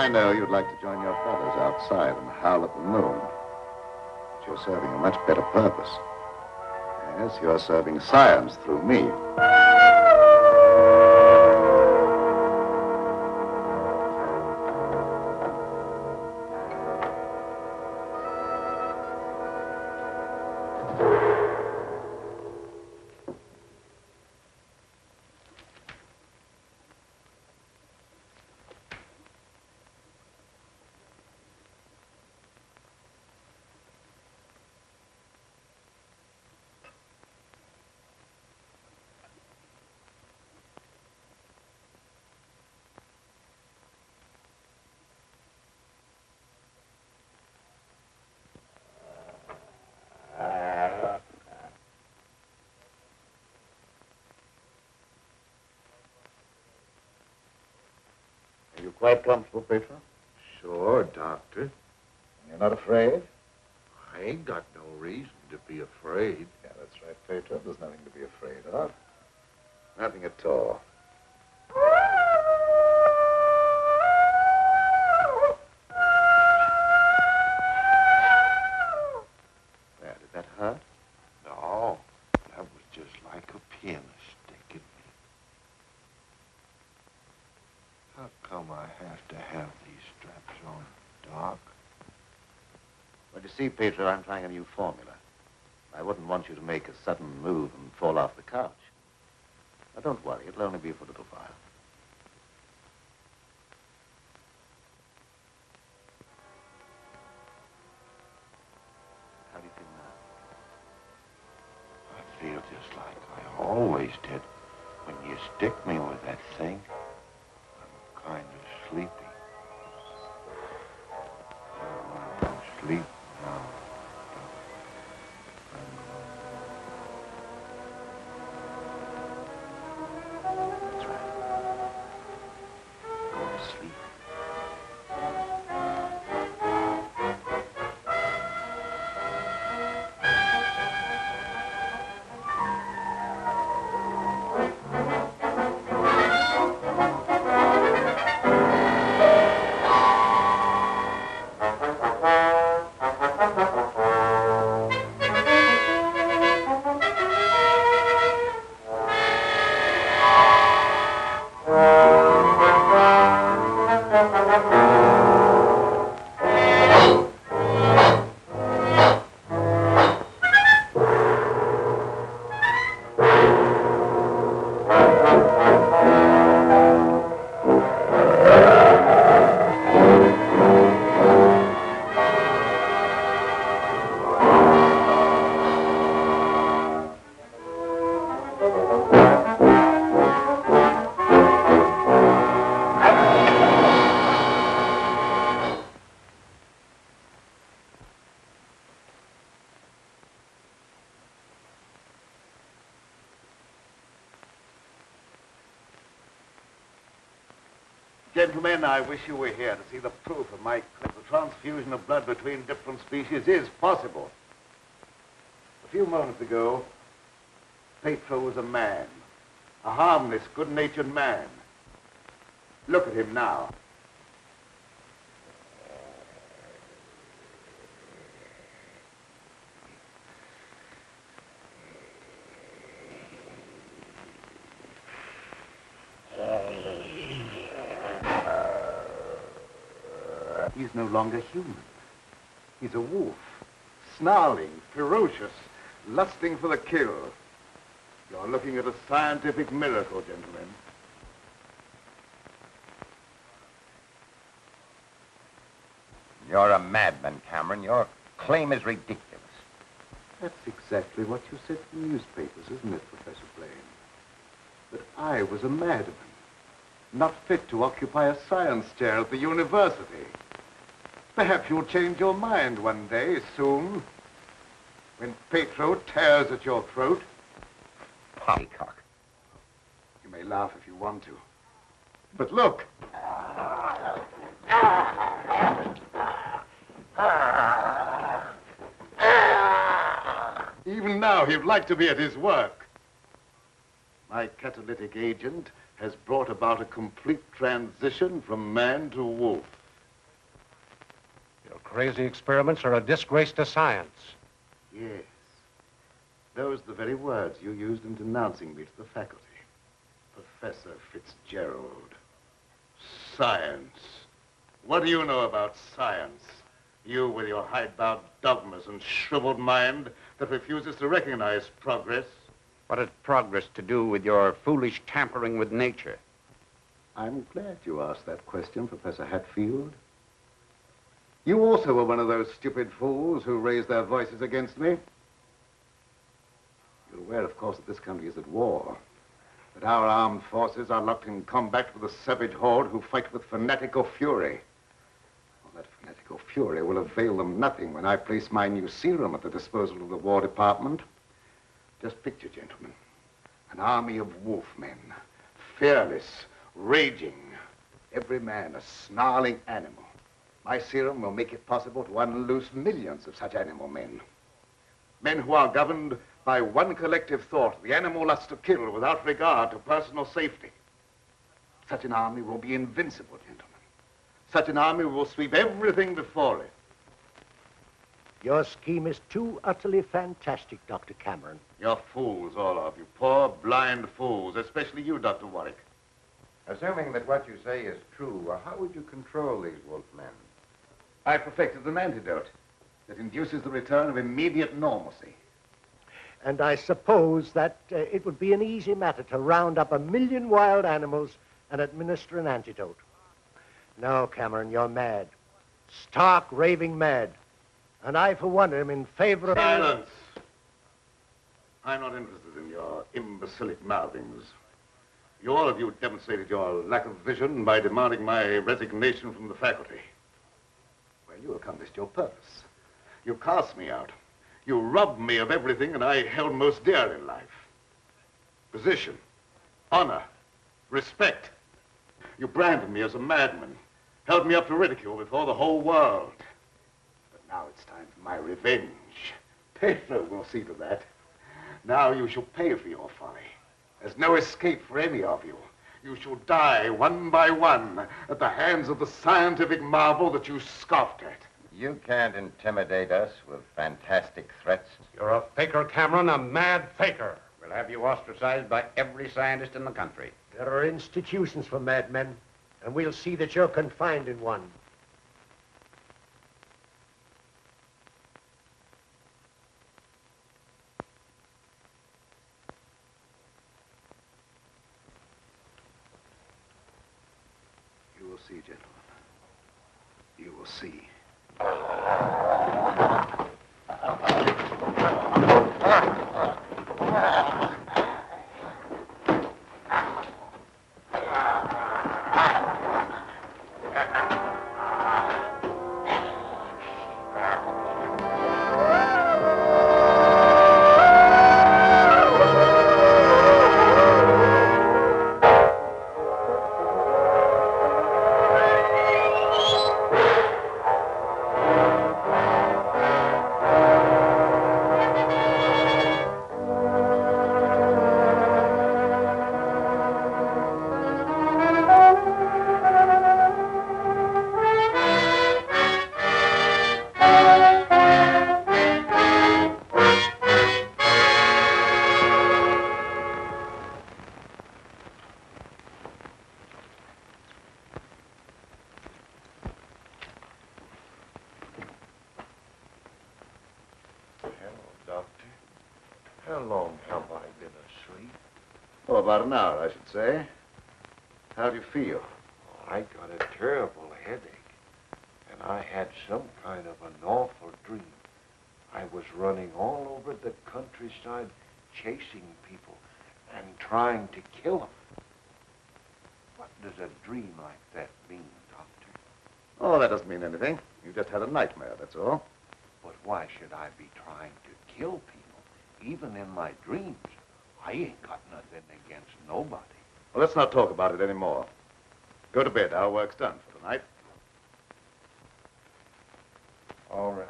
I know you'd like to join your brothers outside and howl at the moon. But you're serving a much better purpose. Yes, you're serving science through me. Are you quite comfortable, Petro? Sure, Doctor. You're not afraid? I ain't got no reason to be afraid. Yeah, that's right, Petro. There's nothing to be afraid of. Nothing at all. There, did that hurt? No, that was just like a pin sticking me. How come I have to have these straps on, Doc? Well, you see, Petro, I'm trying a new formula. I wouldn't want you to make a sudden move and fall off the couch. Now, don't worry. It'll only be for a little while. How do you feel now? I feel just like I always did. When you stick me with that thing, I'm kind of sleepy. I want to sleep now. That's right. Go to sleep. Gentlemen, I wish you were here to see the proof of my claim. The transfusion of blood between different species is possible. A few moments ago, Petro was a man. A harmless, good-natured man. Look at him now. He's no longer human. He's a wolf, snarling, ferocious, lusting for the kill. You're looking at a scientific miracle, gentlemen. You're a madman, Cameron. Your claim is ridiculous. That's exactly what you said in the newspapers, isn't it, Professor Blaine? That I was a madman, not fit to occupy a science chair at the university. Perhaps you'll change your mind one day, soon, when Petro tears at your throat. Poppycock. You may laugh if you want to. But look. Even now, he'd like to be at his work. My catalytic agent has brought about a complete transition from man to wolf. crazy experiments are a disgrace to science. Yes. Those are the very words you used in denouncing me to the faculty. Professor Fitzgerald. Science. What do you know about science? You with your hidebound dogmas and shriveled mind that refuses to recognize progress. What has progress to do with your foolish tampering with nature? I'm glad you asked that question, Professor Hatfield. You also were one of those stupid fools who raised their voices against me. You're aware, of course, that this country is at war. That our armed forces are locked in combat with a savage horde who fight with fanatical fury. Well, that fanatical fury will avail them nothing when I place my new serum at the disposal of the War Department. Just picture, gentlemen, an army of wolfmen, fearless, raging, every man a snarling animal. My serum will make it possible to unloose millions of such animal men. Men who are governed by one collective thought, the animal lust to kill without regard to personal safety. Such an army will be invincible, gentlemen. Such an army will sweep everything before it. Your scheme is too utterly fantastic, Dr. Cameron. You're fools, all of you. Poor, blind fools, especially you, Dr. Warwick. Assuming that what you say is true, how would you control these wolfmen? I perfected an antidote that induces the return of immediate normalcy. And I suppose that it would be an easy matter to round up 1,000,000 wild animals and administer an antidote. No, Cameron, you're mad. Stark, raving mad. And I, for one, am in favor of... Silence! I'm not interested in your imbecilic mouthings. You all of you demonstrated your lack of vision by demanding my resignation from the faculty. Well, you accomplished your purpose. You cast me out. You robbed me of everything that I held most dear in life. Position, honor, respect. You branded me as a madman, held me up to ridicule before the whole world. But now it's time for my revenge. Pedro will see to that. Now you shall pay for your folly. There's no escape for any of you. You shall die one by one at the hands of the scientific marvel that you scoffed at. You can't intimidate us with fantastic threats. You're a faker, Cameron, a mad faker. We'll have you ostracized by every scientist in the country. There are institutions for madmen, and we'll see that you're confined in one. You will see, gentlemen. You will see. How long have I been asleep? Oh, about an hour, I should say. How do you feel? I got a terrible headache, and I had some kind of an awful dream. I was running all over the countryside, chasing people and trying to kill them. What does a dream like that mean, Doctor? Oh, that doesn't mean anything. You just had a nightmare, that's all. But why should I be trying to kill people, even in my dreams? I ain't got nothing against nobody. Well, let's not talk about it anymore. Go to bed. Our work's done for tonight. All right.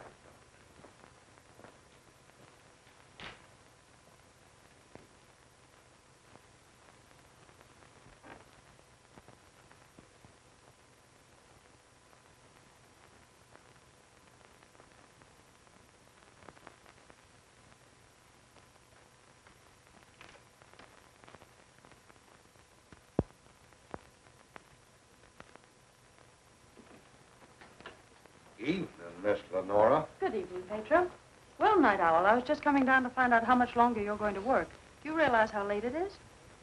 Miss Lenora. Good evening, Pedro. Well, Night Owl, I was just coming down to find out how much longer you're going to work. Do you realize how late it is?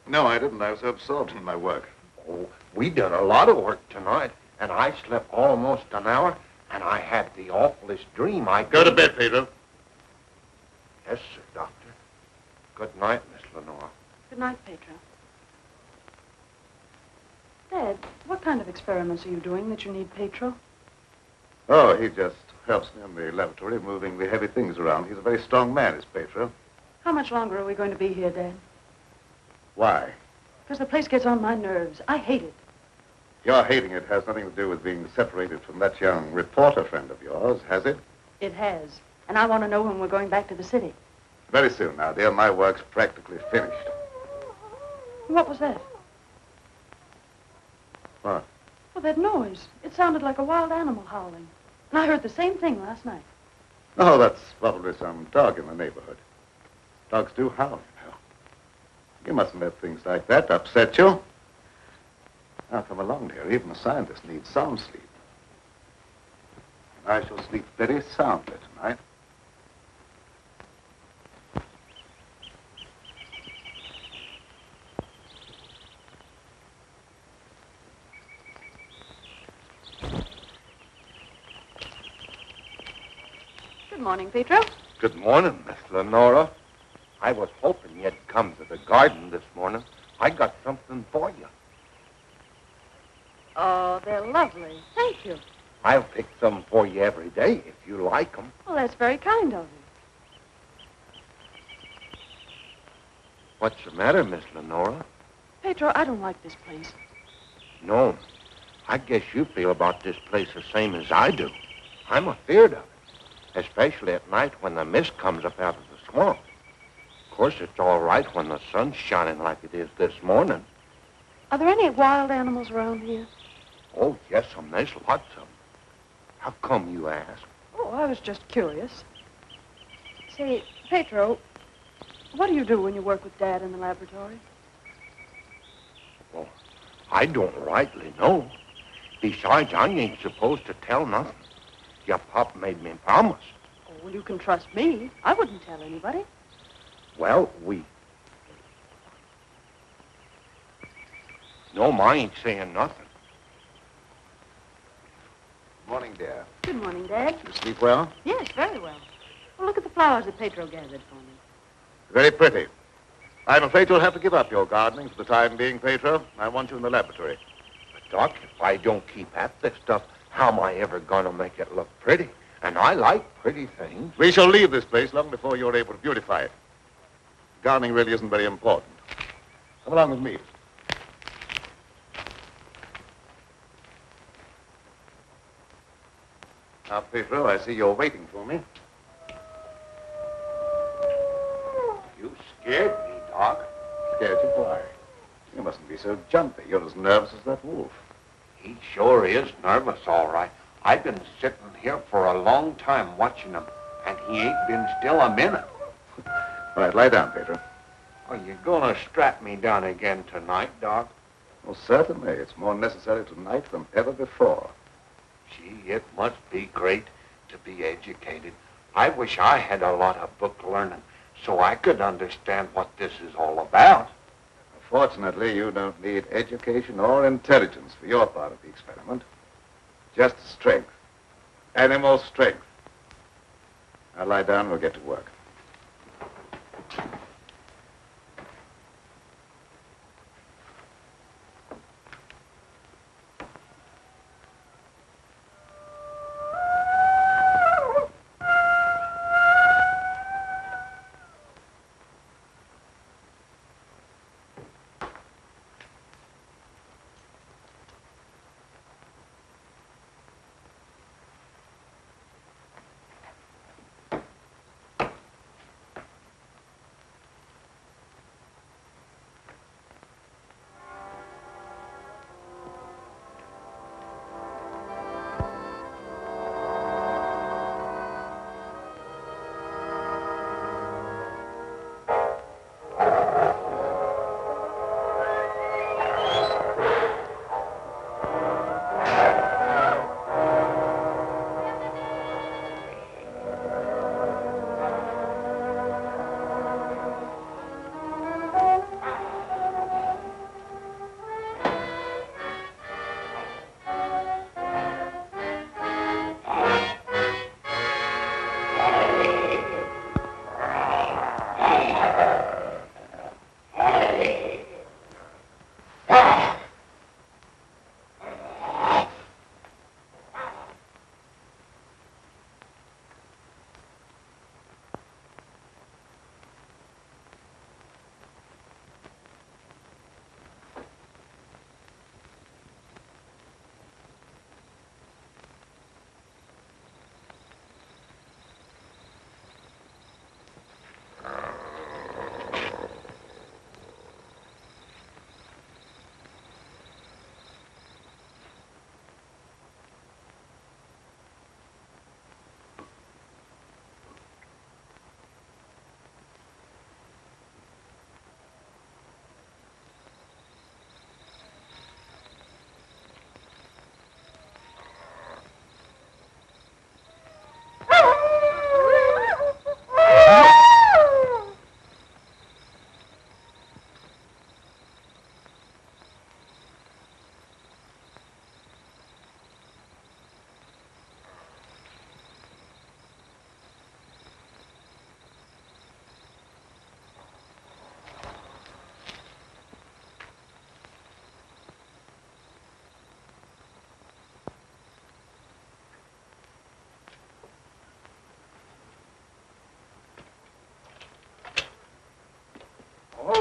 No, I didn't. I was so absorbed in my work. Oh, we did a lot of work tonight, and I slept almost an hour, and I had the awfulest dream. Go to bed, Pedro. Yes, sir, Doctor. Good night, Miss Lenora. Good night, Pedro. Dad, what kind of experiments are you doing that you need Pedro? Oh, he just helps me in the laboratory, moving the heavy things around. He's a very strong man, is Pedro. How much longer are we going to be here, Dad? Why? Because the place gets on my nerves. I hate it. Your hating it has nothing to do with being separated from that young reporter friend of yours, has it? It has. And I want to know when we're going back to the city. Very soon now, dear. My work's practically finished. What was that? What? Well, that noise. It sounded like a wild animal howling. And I heard the same thing last night. Oh, that's probably some dog in the neighborhood. Dogs do howl, you know. You mustn't let things like that upset you. Now, come along, dear. Even a scientist needs some sleep. And I shall sleep very soundly tonight. Good morning, Pedro. Good morning, Miss Lenora. I was hoping you'd come to the garden this morning. I got something for you. Oh, they're lovely. Thank you. I'll pick some for you every day if you like them. Well, that's very kind of you. What's the matter, Miss Lenora? Pedro, I don't like this place. No, I guess you feel about this place the same as I do. I'm afeard of it, especially at night when the mist comes up out of the swamp. Of course, it's all right when the sun's shining like it is this morning. Are there any wild animals around here? Oh, yes, there's lots of them. How come, you ask? Oh, I was just curious. Say, Pedro, what do you do when you work with Dad in the laboratory? Well, I don't rightly know. Besides, I ain't supposed to tell nothing. Your pop made me promise. Oh, well, you can trust me. I wouldn't tell anybody. Well, No, I ain't saying nothing. Morning, dear. Good morning, Dad. You sleep well? Yes, very well. Well, look at the flowers that Pedro gathered for me. Very pretty. I'm afraid you'll have to give up your gardening for the time being, Pedro. I want you in the laboratory. But, Doc, if I don't keep at this stuff, how am I ever going to make it look pretty? And I like pretty things. We shall leave this place long before you're able to beautify it. Gardening really isn't very important. Come along with me. Now, Pedro, I see you're waiting for me. You scared me, Doc. Scared you? Why? You mustn't be so jumpy. You're as nervous as that wolf. He sure is nervous, all right. I've been sitting here for a long time watching him, and he ain't been still a minute. All right, lie down, Pedro. Are you going to strap me down again tonight, Doc? Well, certainly. It's more necessary tonight than ever before. Gee, it must be great to be educated. I wish I had a lot of book learning so I could understand what this is all about. Fortunately, you don't need education or intelligence for your part of the experiment. Just strength. Animal strength. Now lie down and we'll get to work.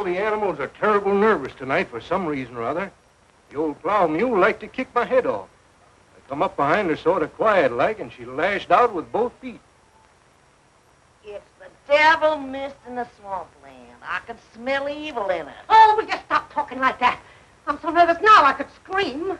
the animals are terrible nervous tonight for some reason or other. The old plow mule liked to kick my head off. I come up behind her sort of quiet-like, and she lashed out with both feet. It's the devil mist in the swampland. I can smell evil in it. Oh, will you stop talking like that? I'm so nervous now I could scream.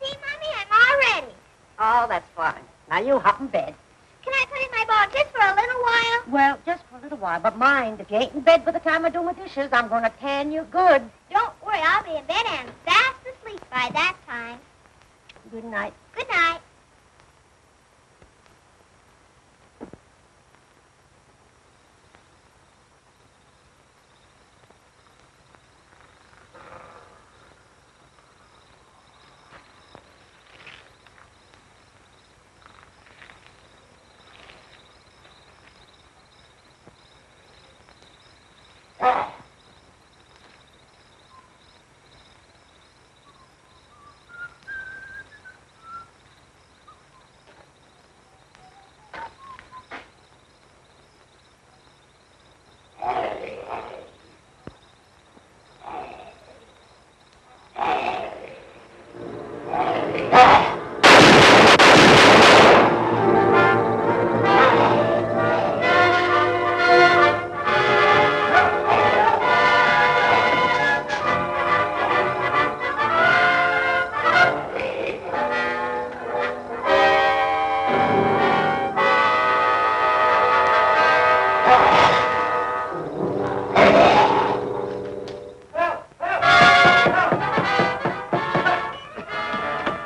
See, Mommy, I'm all ready. Oh, that's fine. Now you hop in bed. Can I put in my ball just for a little while? Well, just for a little while, but mind, if you ain't in bed by the time I do my dishes, I'm going to tan you good. Don't worry, I'll be in bed and fast asleep by that time. Good night. Good night.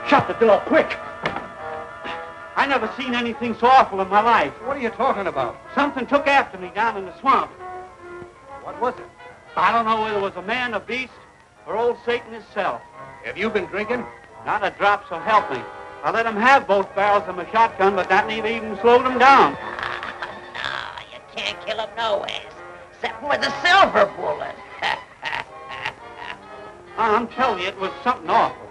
Shut the door, quick! I never seen anything so awful in my life. What are you talking about? Something took after me down in the swamp. What was it? I don't know whether it was a man, a beast, or old Satan himself. Have you been drinking? Not a drop, so help me. I let him have both barrels of my shotgun, but that never even slowed him down. No, you can't kill him no ways, except with a silver bullet. I'm telling you, it was something awful.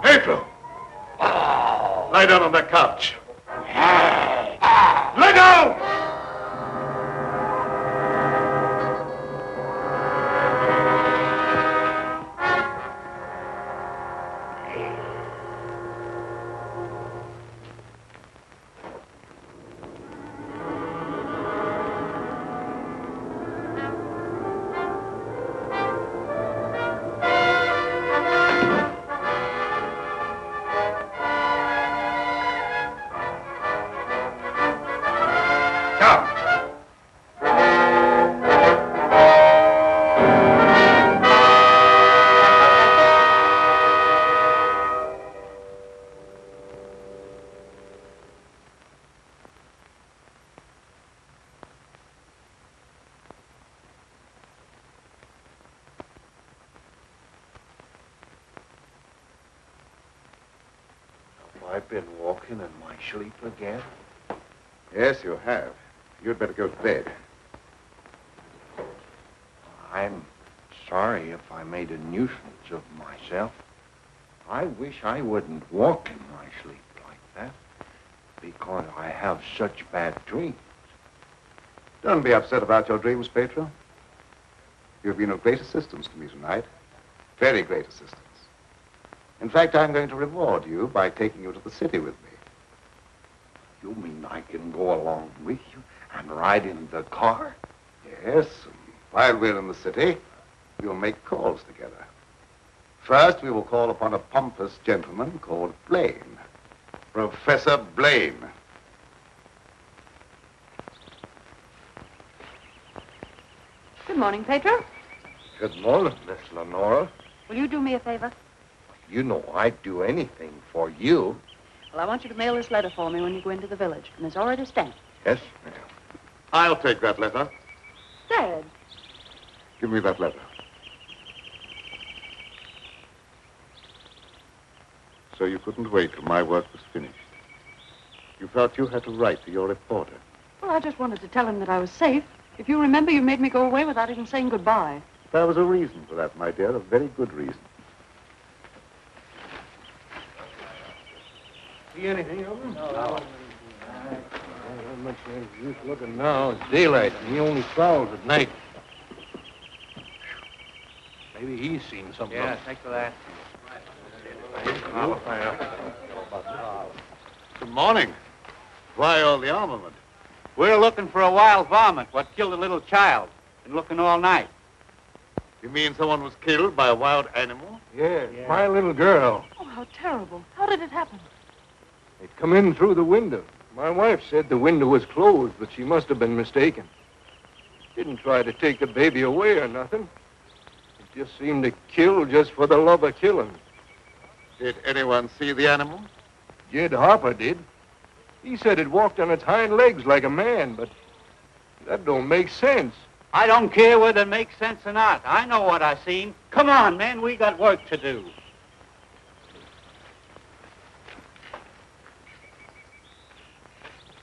Pedro! Lie down on that couch. Lie down! I've been walking in my sleep again. Yes, you have. You'd better go to bed. I'm sorry if I made a nuisance of myself. I wish I wouldn't walk in my sleep like that, because I have such bad dreams. Don't be upset about your dreams, Pedro. You've been of great assistance to me tonight. Very great assistance. In fact, I'm going to reward you by taking you to the city with me. You mean I can go along with you and ride in the car? Yes, and while we're in the city, we'll make calls together. First, we will call upon a pompous gentleman called Blaine. Professor Blaine. Good morning, Pedro. Good morning, Miss Lenora. Will you do me a favor? You know I'd do anything for you. Well, I want you to mail this letter for me when you go into the village. And it's already stamped. Yes, ma'am. I'll take that letter. Dad. Give me that letter. So you couldn't wait till my work was finished. You felt you had to write to your reporter. Well, I just wanted to tell him that I was safe. If you remember, you made me go away without even saying goodbye. There was a reason for that, my dear, a very good reason. See anything of him? No. Not much use looking now. It's daylight, and he only prowls at night. Maybe he's seen something. Yeah, thanks for that. Good morning. Why all the armament? We're looking for a wild varmint what killed a little child. Been looking all night. You mean someone was killed by a wild animal? Yeah, my little girl. Oh, how terrible. How did it happen? They'd come in through the window. My wife said the window was closed, but she must have been mistaken. Didn't try to take the baby away or nothing. It just seemed to kill just for the love of killing. Did anyone see the animal? Jed Harper did. He said it walked on its hind legs like a man, but that don't make sense. I don't care whether it makes sense or not. I know what I seen. Come on, man, we got work to do.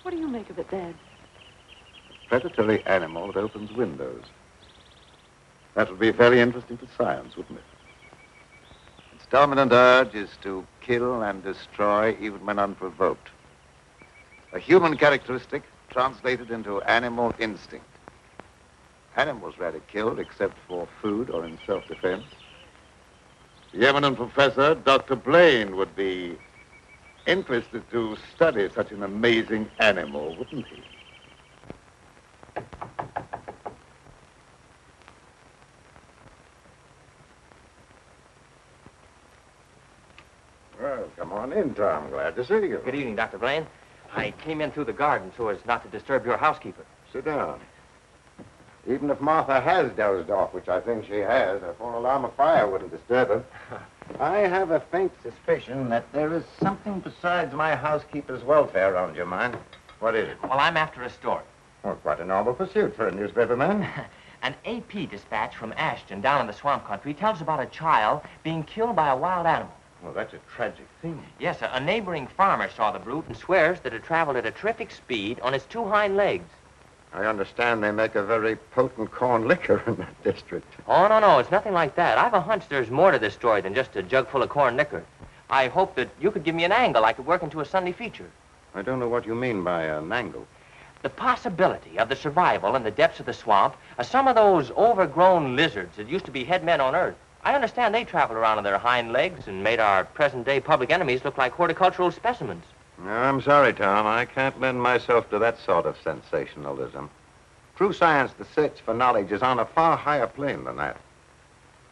What do you make of it, Dad? A predatory animal that opens windows. That would be very interesting to science, wouldn't it? Its dominant urge is to kill and destroy even when unprovoked. A human characteristic translated into animal instinct. Animals rarely killed except for food or in self-defense. The eminent professor, Dr. Blaine, would be interested to study such an amazing animal, wouldn't he? Well, come on in, Tom. Glad to see you. Good evening, Dr. Blaine. I came in through the garden so as not to disturb your housekeeper. Sit down. Even if Martha has dozed off, which I think she has, a full alarm of fire wouldn't disturb her. I have a faint suspicion that there is something besides my housekeeper's welfare on your mind. What is it? Well, I'm after a story. Well, quite a noble pursuit for a newspaperman. An AP dispatch from Ashton down in the swamp country tells about a child being killed by a wild animal. Well, that's a tragic thing. Yes, a neighboring farmer saw the brute and swears that it traveled at a terrific speed on its two hind legs. I understand they make a very potent corn liquor in that district. Oh, no, it's nothing like that. I've a hunch there's more to this story than just a jug full of corn liquor. I hope that you could give me an angle I could work into a Sunday feature. I don't know what you mean by an angle. The possibility of the survival in the depths of the swamp of some of those overgrown lizards that used to be head men on Earth. I understand they traveled around on their hind legs and made our present-day public enemies look like horticultural specimens. No, I'm sorry, Tom. I can't lend myself to that sort of sensationalism. True science, the search for knowledge, is on a far higher plane than that.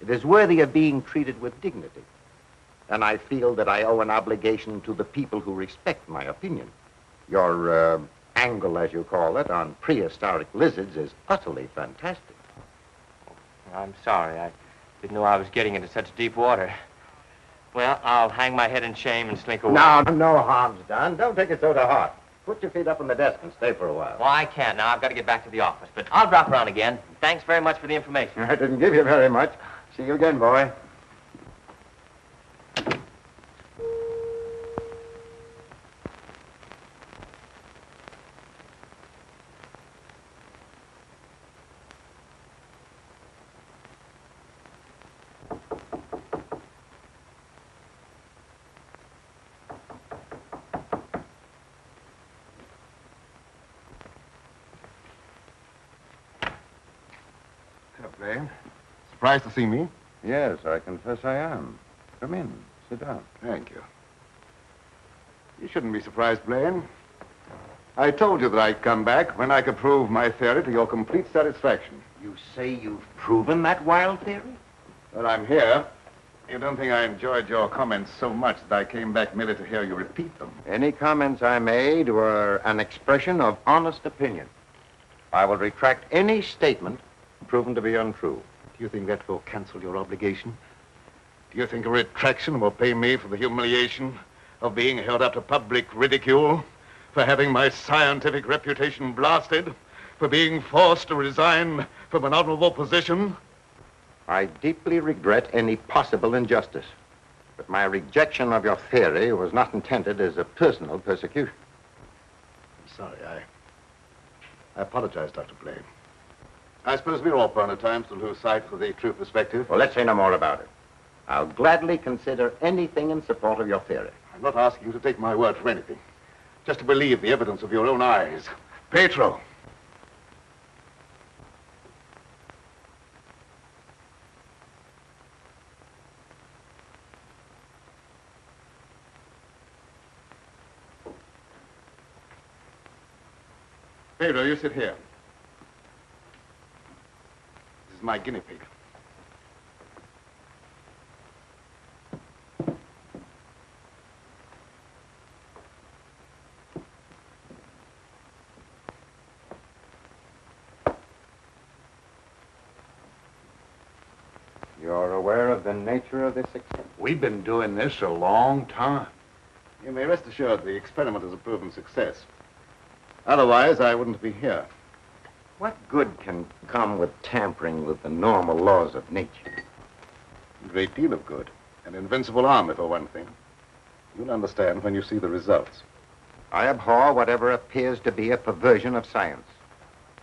It is worthy of being treated with dignity. And I feel that I owe an obligation to the people who respect my opinion. Your angle, as you call it, on prehistoric lizards is utterly fantastic. I'm sorry. I didn't know I was getting into such deep water. Well, I'll hang my head in shame and slink away. No harm's done. Don't take it so to heart. Put your feet up on the desk and stay for a while. Well, I can't now. I've got to get back to the office. But I'll drop around again. Thanks very much for the information. I didn't give you very much. See you again, boy. Blaine. Surprised to see me? Yes, I confess I am. Come in. Sit down. Thank you. You shouldn't be surprised, Blaine. I told you that I'd come back when I could prove my theory to your complete satisfaction. You say you've proven that wild theory? Well, I'm here. You don't think I enjoyed your comments so much that I came back merely to hear you repeat them? Any comments I made were an expression of honest opinion. I will retract any statement proven to be untrue. Do you think that will cancel your obligation? Do you think a retraction will pay me for the humiliation of being held up to public ridicule, for having my scientific reputation blasted, for being forced to resign from an honorable position? I deeply regret any possible injustice, but my rejection of your theory was not intended as a personal persecution. I'm sorry. I apologize, Dr. Blaine. I suppose we're all prone at times to lose sight of the true perspective. Well, let's say no more about it. I'll gladly consider anything in support of your theory. I'm not asking you to take my word for anything. Just to believe the evidence of your own eyes. Petro! Pedro, you sit here. This is my guinea pig. You're aware of the nature of this experiment? We've been doing this a long time. You may rest assured the experiment is a proven success. Otherwise, I wouldn't be here. What good can come with tampering with the normal laws of nature? A great deal of good. An invincible army, for one thing. You'll understand when you see the results. I abhor whatever appears to be a perversion of science.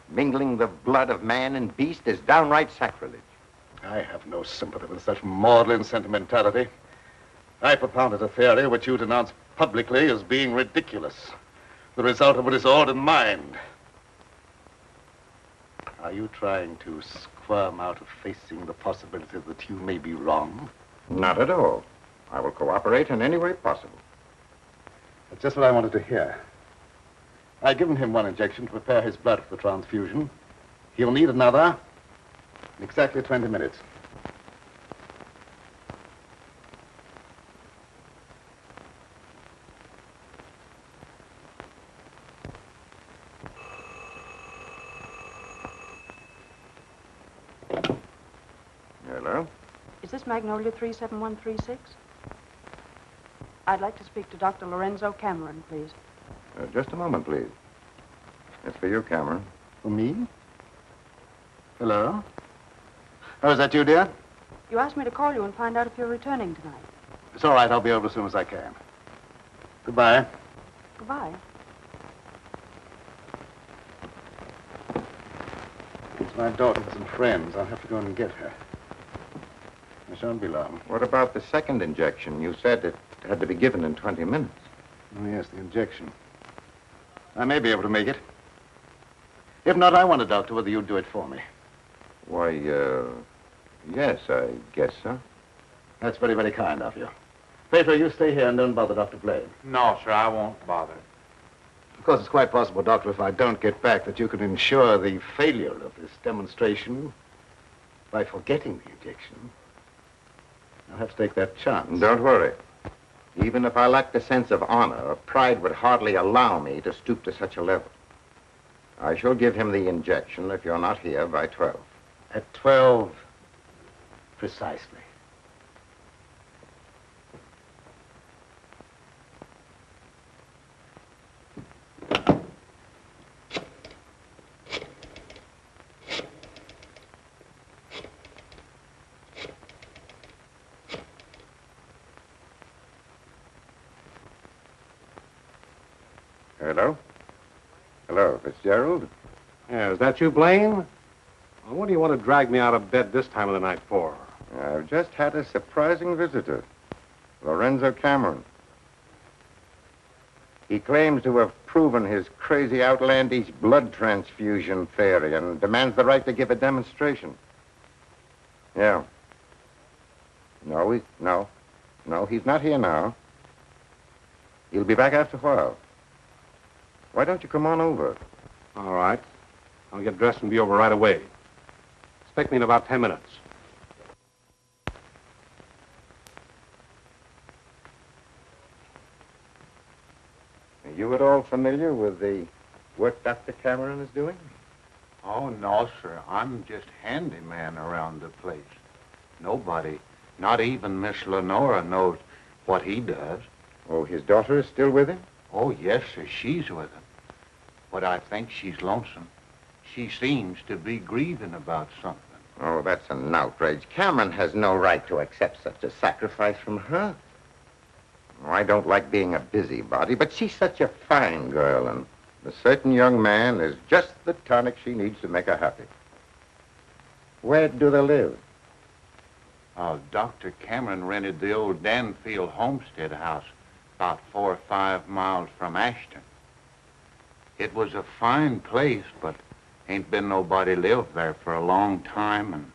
Mingling the blood of man and beast is downright sacrilege. I have no sympathy with such maudlin sentimentality. I propounded a theory which you denounce publicly as being ridiculous. The result of a disordered mind. Are you trying to squirm out of facing the possibility that you may be wrong? Not at all. I will cooperate in any way possible. That's just what I wanted to hear. I've given him one injection to prepare his blood for the transfusion. He'll need another in exactly 20 minutes. Hello? Is this Magnolia 37136? I'd like to speak to Dr. Lorenzo Cameron, please. Just a moment, please. It's for you, Cameron. For me? Hello? Oh, is that you, dear? You asked me to call you and find out if you're returning tonight. It's all right. I'll be over as soon as I can. Goodbye. Goodbye. It's my daughter with some friends. I'll have to go and get her. I shan't be long. What about the second injection? You said it had to be given in 20 minutes. Oh, yes, the injection. I may be able to make it. If not, I wonder, Doctor, whether you'd do it for me. Why, yes, I guess so. That's very, very kind of you. Pedro, you stay here and don't bother Dr. Blaine. No, sir, I won't bother. Of course, it's quite possible, Doctor, if I don't get back, that you could ensure the failure of this demonstration by forgetting the injection. I'll have to take that chance. Don't worry. Even if I lacked a sense of honor, pride would hardly allow me to stoop to such a level. I shall give him the injection if you're not here by 12. At 12, precisely. Hello? Hello, Fitzgerald? Yeah, is that you, Blaine? Well, what do you want to drag me out of bed this time of the night for? I've just had a surprising visitor, Lorenzo Cameron. He claims to have proven his crazy, outlandish blood transfusion theory and demands the right to give a demonstration. Yeah. No, he's not here now. He'll be back after a while. Why don't you come on over? All right. I'll get dressed and be over right away. Expect me in about 10 minutes. Are you at all familiar with the work Dr. Cameron is doing? Oh, no, sir. I'm just handyman around the place. Nobody, not even Miss Lenora, knows what he does. Oh, his daughter is still with him? Oh, yes, sir. She's with him. But I think she's lonesome. She seems to be grieving about something. Oh, that's an outrage. Cameron has no right to accept such a sacrifice from her. Oh, I don't like being a busybody, but she's such a fine girl, and a certain young man is just the tonic she needs to make her happy. Where do they live? Dr. Cameron rented the old Danfield homestead house about 4 or 5 miles from Ashton. It was a fine place, but ain't been nobody lived there for a long time, and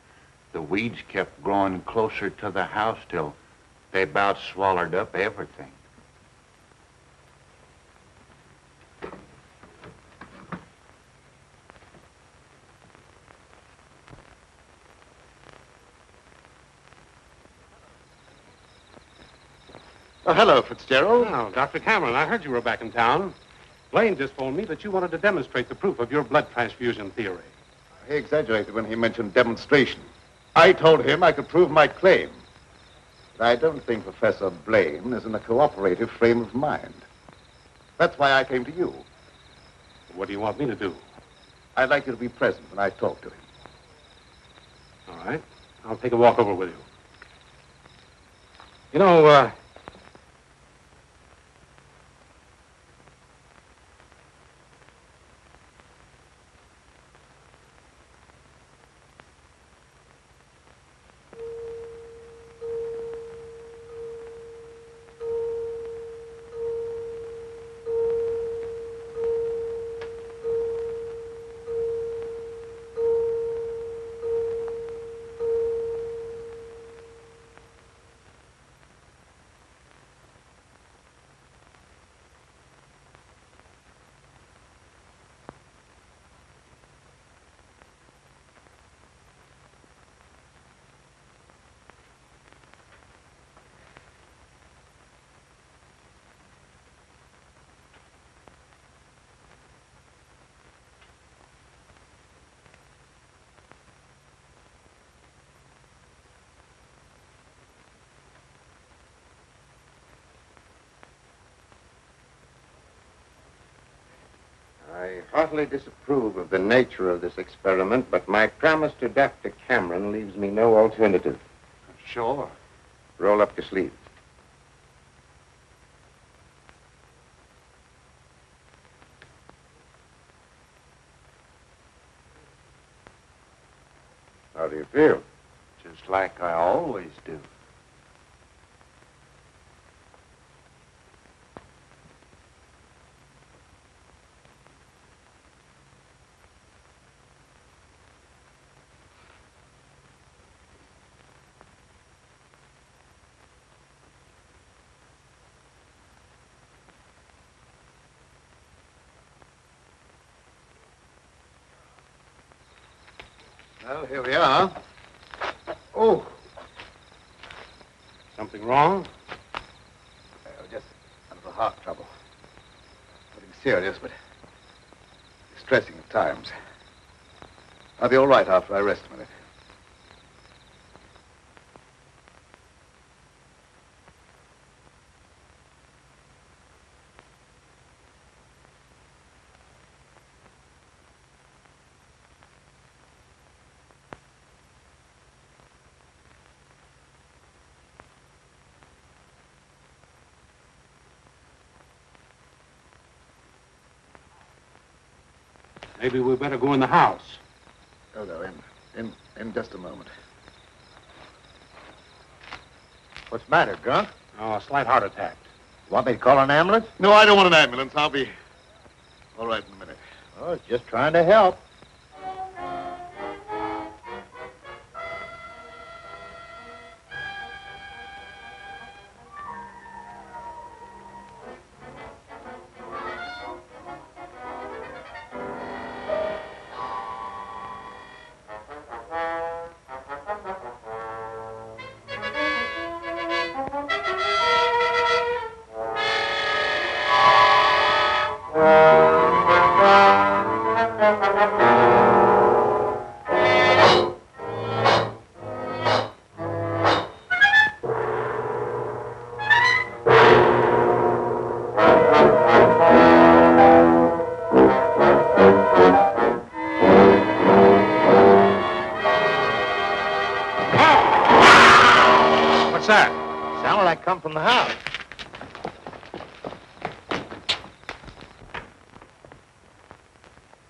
the weeds kept growing closer to the house till they about swallowed up everything. Oh, hello, Fitzgerald. Oh, Dr. Cameron, I heard you were back in town. Blaine just phoned me that you wanted to demonstrate the proof of your blood transfusion theory. He exaggerated when he mentioned demonstration. I told him I could prove my claim. But I don't think Professor Blaine is in a cooperative frame of mind. That's why I came to you. What do you want me to do? I'd like you to be present when I talk to him. All right. I'll take a walk over with you. You know, I heartily disapprove of the nature of this experiment, but my promise to Dr. Cameron leaves me no alternative. Sure. Roll up your sleeves. How do you feel? Just like I always do. Well, here we are. Oh. something wrong? Just a little heart trouble. Nothing serious, but distressing at times. I'll be all right after I rest a minute. Maybe we better go in the house. Oh, no, in just a moment. What's the matter, Grunt? Oh, a slight heart attack. Want me to call an ambulance? No, I don't want an ambulance. I'll be all right in a minute. Oh, I was just trying to help. that? Sounded like come from the house.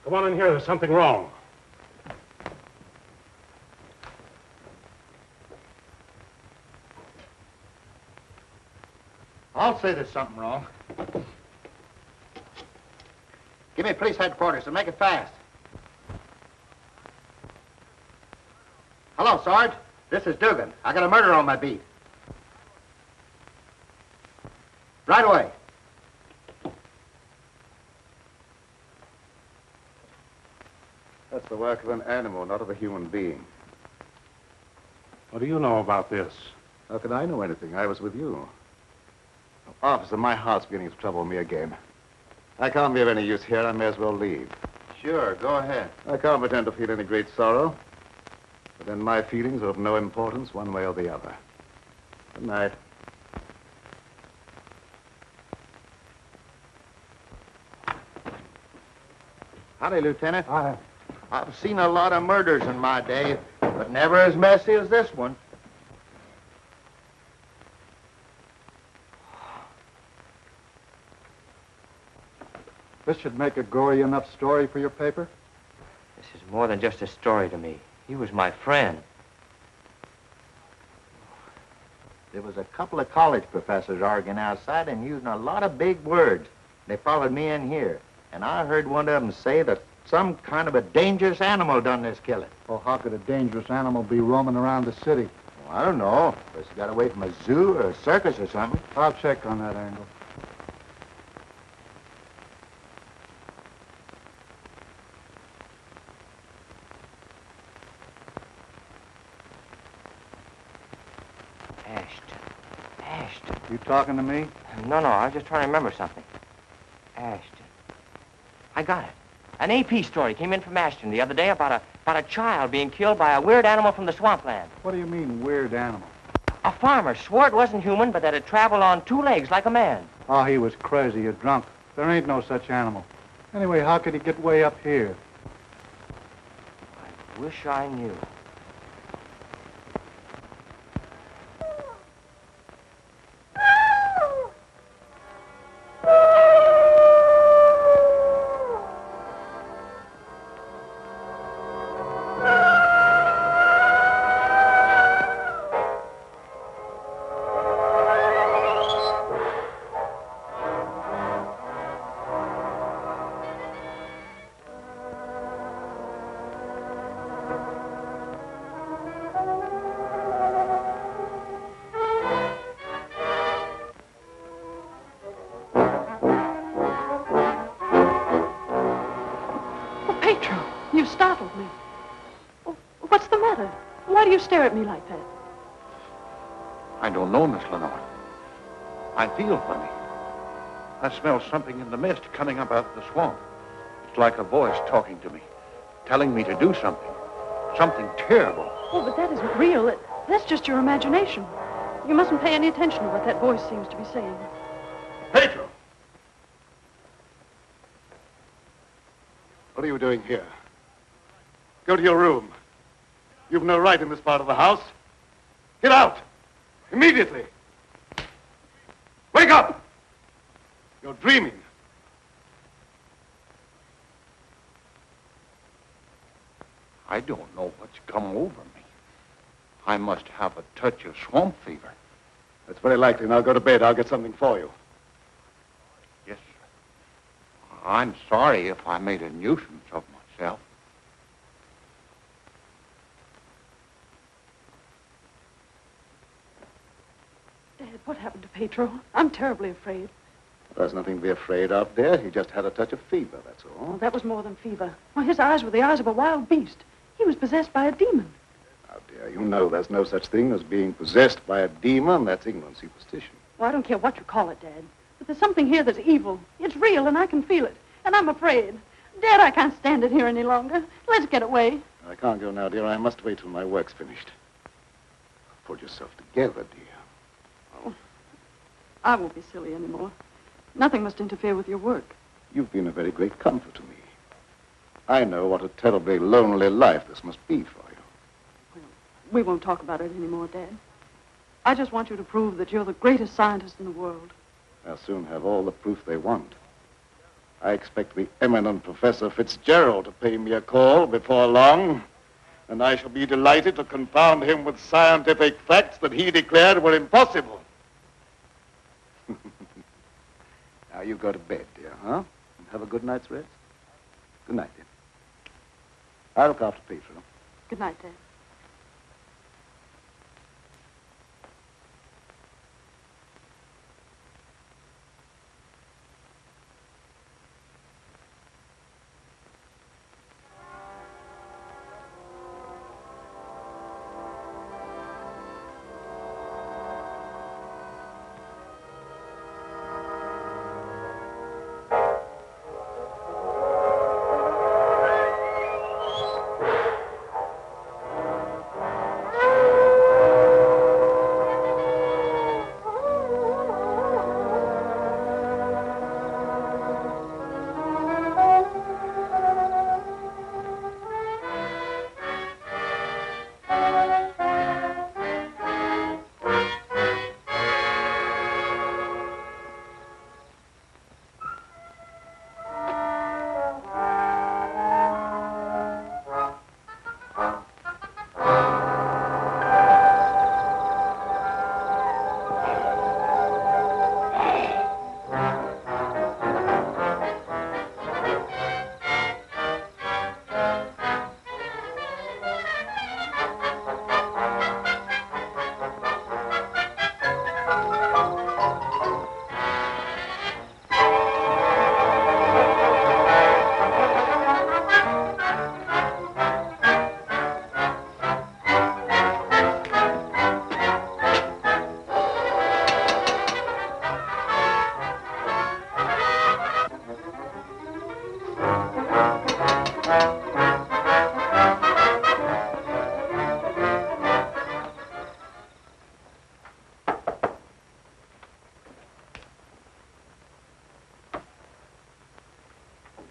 Come on in here. There's something wrong. I'll say there's something wrong. Give me police headquarters and make it fast. Hello, Sarge. This is Dugan. I got a murder on my beat. Right away. That's the work of an animal, not of a human being. What do you know about this? How could I know anything? I was with you. Officer, my heart's beginning to trouble me again. I can't be of any use here. I may as well leave. Sure, go ahead. I can't pretend to feel any great sorrow. But then my feelings are of no importance one way or the other. Good night. Howdy, Lieutenant. I've seen a lot of murders in my day, but never as messy as this one. This should make a gory enough story for your paper? This is more than just a story to me. He was my friend. There was a couple of college professors arguing outside and using a lot of big words. They followed me in here, and I heard one of them say that some kind of a dangerous animal done this killing. Well, how could a dangerous animal be roaming around the city? Well, I don't know. Guess he got away from a zoo or a circus or something. I'll check on that angle. Ashton. You talking to me? No, I was just trying to remember something. Ashton. I got it. An AP story came in from Ashton the other day about a child being killed by a weird animal from the swampland. What do you mean, weird animal? A farmer swore it wasn't human, but that it traveled on 2 legs like a man. Oh, he was crazy or drunk. There ain't no such animal. Anyway, how could he get way up here? I wish I knew. You startled me. Oh, what's the matter? Why do you stare at me like that? I don't know, Miss Lenore. I feel funny. I smell something in the mist coming up out of the swamp. It's like a voice talking to me, telling me to do something. Something terrible. Oh, but that isn't real. That's just your imagination. You mustn't pay any attention to what that voice seems to be saying. Pedro! What are you doing here? Go to your room. You've no right in this part of the house. Get out! Immediately! Wake up! You're dreaming. I don't know what's come over me. I must have a touch of swamp fever. That's very likely. Now go to bed. I'll get something for you. Yes, sir. I'm sorry if I made a nuisance of myself. Dad, what happened to Pedro? I'm terribly afraid. There's nothing to be afraid of, dear. He just had a touch of fever, that's all. Oh, that was more than fever. Why, his eyes were the eyes of a wild beast. He was possessed by a demon. Now, dear, you know there's no such thing as being possessed by a demon. That's ignorant superstition. Well, I don't care what you call it, Dad. But there's something here that's evil. It's real, and I can feel it. And I'm afraid. Dad, I can't stand it here any longer. Let's get away. I can't go now, dear. I must wait till my work's finished. Pull yourself together, dear. Oh, I won't be silly anymore. Nothing must interfere with your work. You've been a very great comfort to me. I know what a terribly lonely life this must be for you. Well, we won't talk about it anymore, Dad. I just want you to prove that you're the greatest scientist in the world. They'll soon have all the proof they want. I expect the eminent Professor Fitzgerald to pay me a call before long, and I shall be delighted to confound him with scientific facts that he declared were impossible. Now you go to bed, dear, huh? And have a good night's rest. Good night, dear. I'll look after Pedro. Good night, Dad.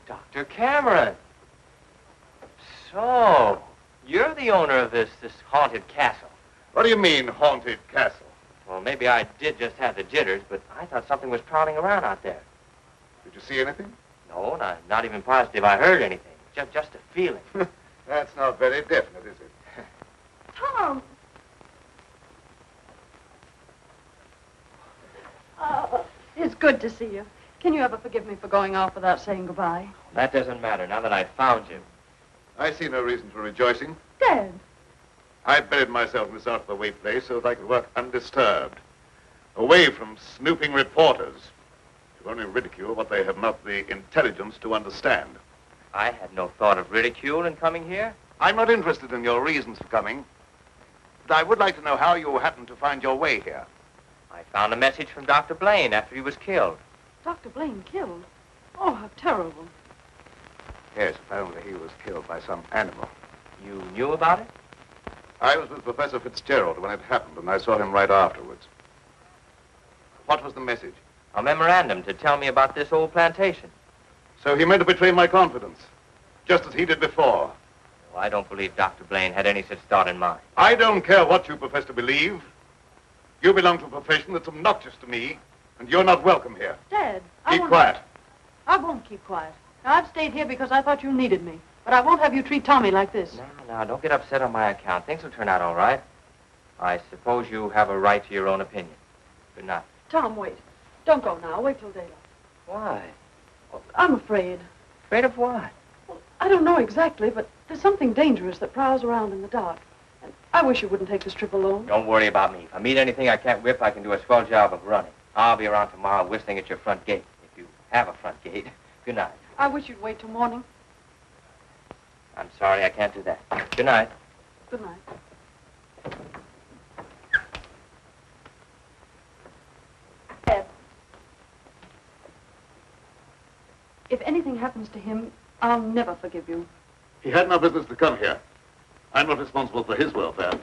Dr. Cameron. So, you're the owner of this haunted castle. What do you mean, haunted castle? Well, maybe I did just have the jitters, but I thought something was prowling around out there. Did you see anything? No, not even positive I heard anything. Just a feeling. That's not very definite, is it? Tom! It's good to see you. Can you ever forgive me for going off without saying goodbye? That doesn't matter now that I've found you. I see no reason for rejoicing. Dad! I buried myself in this out-of-the-way place so that I could work undisturbed, away from snooping reporters who only ridicule what they have not the intelligence to understand. I had no thought of ridicule in coming here. I'm not interested in your reasons for coming, but I would like to know how you happened to find your way here. I found a message from Dr. Blaine after he was killed. Dr. Blaine killed? Oh, how terrible. Yes, apparently he was killed by some animal. You knew about it? I was with Professor Fitzgerald when it happened, and I saw him right afterwards. What was the message? A memorandum to tell me about this old plantation. So he meant to betray my confidence, just as he did before. Well, I don't believe Dr. Blaine had any such thought in mind. I don't care what you profess to believe. You belong to a profession that's obnoxious to me, and you're not welcome here. Dad, Keep quiet. I won't keep quiet. Now, I've stayed here because I thought you needed me, but I won't have you treat Tommy like this. Now, don't get upset on my account. Things will turn out all right. I suppose you have a right to your own opinion. Good night. Tom, wait. Don't go now. Wait till daylight. Why? Well, I'm afraid. Afraid of what? Well, I don't know exactly, but there's something dangerous that prowls around in the dark. And I wish you wouldn't take this trip alone. Don't worry about me. If I meet anything I can't whip, I can do a swell job of running. I'll be around tomorrow whistling at your front gate, if you have a front gate. Good night. I wish you'd wait till morning. I'm sorry, I can't do that. Good night. Good night. Ed, if anything happens to him, I'll never forgive you. He had no business to come here. I'm not responsible for his welfare.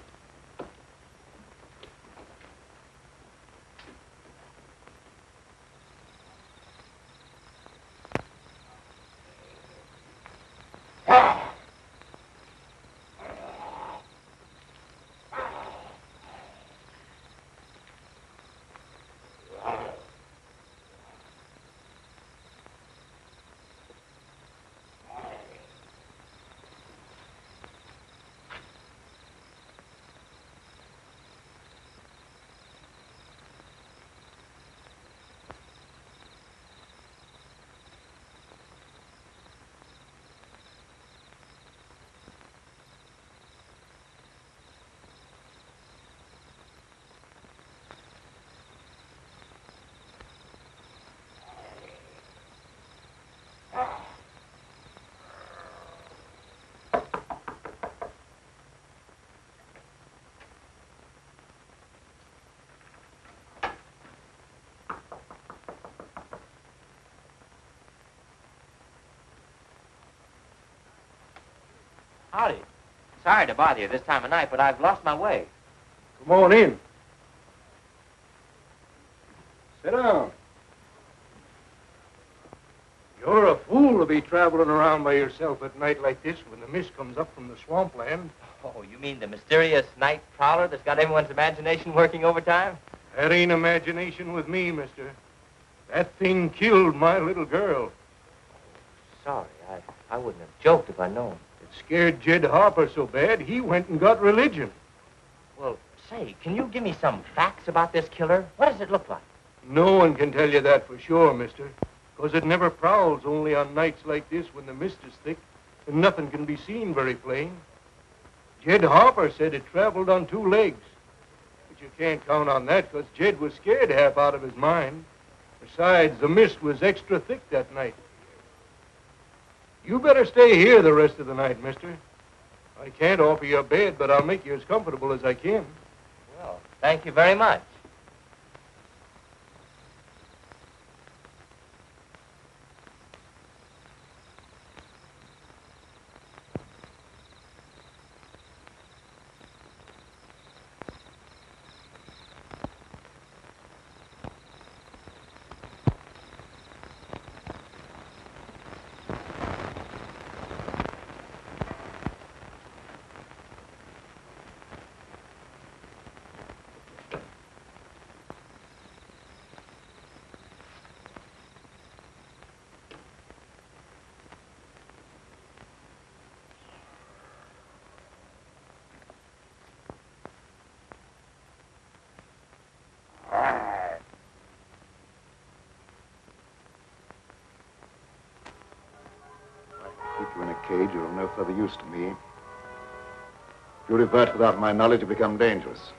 Howdy. Sorry to bother you this time of night, but I've lost my way. Come on in. Sit down. You're a fool to be traveling around by yourself at night like this when the mist comes up from the swampland. Oh, you mean the mysterious night prowler that's got everyone's imagination working overtime? That ain't imagination with me, mister. That thing killed my little girl. Sorry, I wouldn't have joked if I'd known. It scared Jed Harper so bad, he went and got religion. Well, say, can you give me some facts about this killer? What does it look like? No one can tell you that for sure, mister. Because it never prowls only on nights like this when the mist is thick and nothing can be seen very plain. Jed Harper said it traveled on 2 legs. But you can't count on that because Jed was scared half out of his mind. Besides, the mist was extra thick that night. You better stay here the rest of the night, mister. I can't offer you a bed, but I'll make you as comfortable as I can. Well, thank you very much. Keep you in a cage, you're of no further use to me. If you revert without my knowledge, you become dangerous.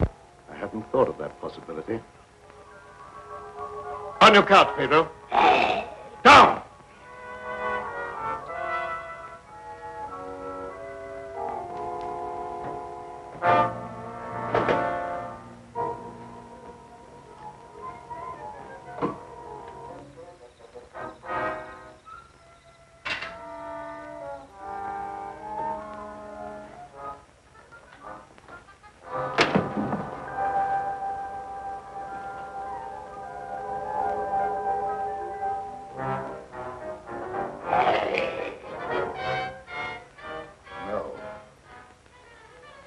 I hadn't thought of that possibility. On your couch, Pedro. Down!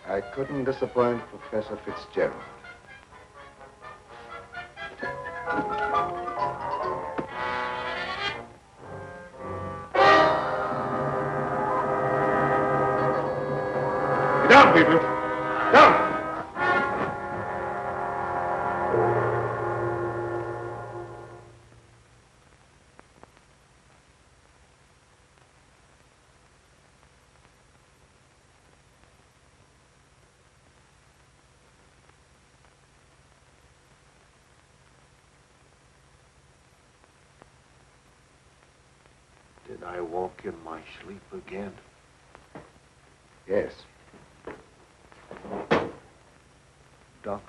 I couldn't disappoint Professor Fitzgerald. Get down, people! Down! Did I walk in my sleep again? Yes. Doctor,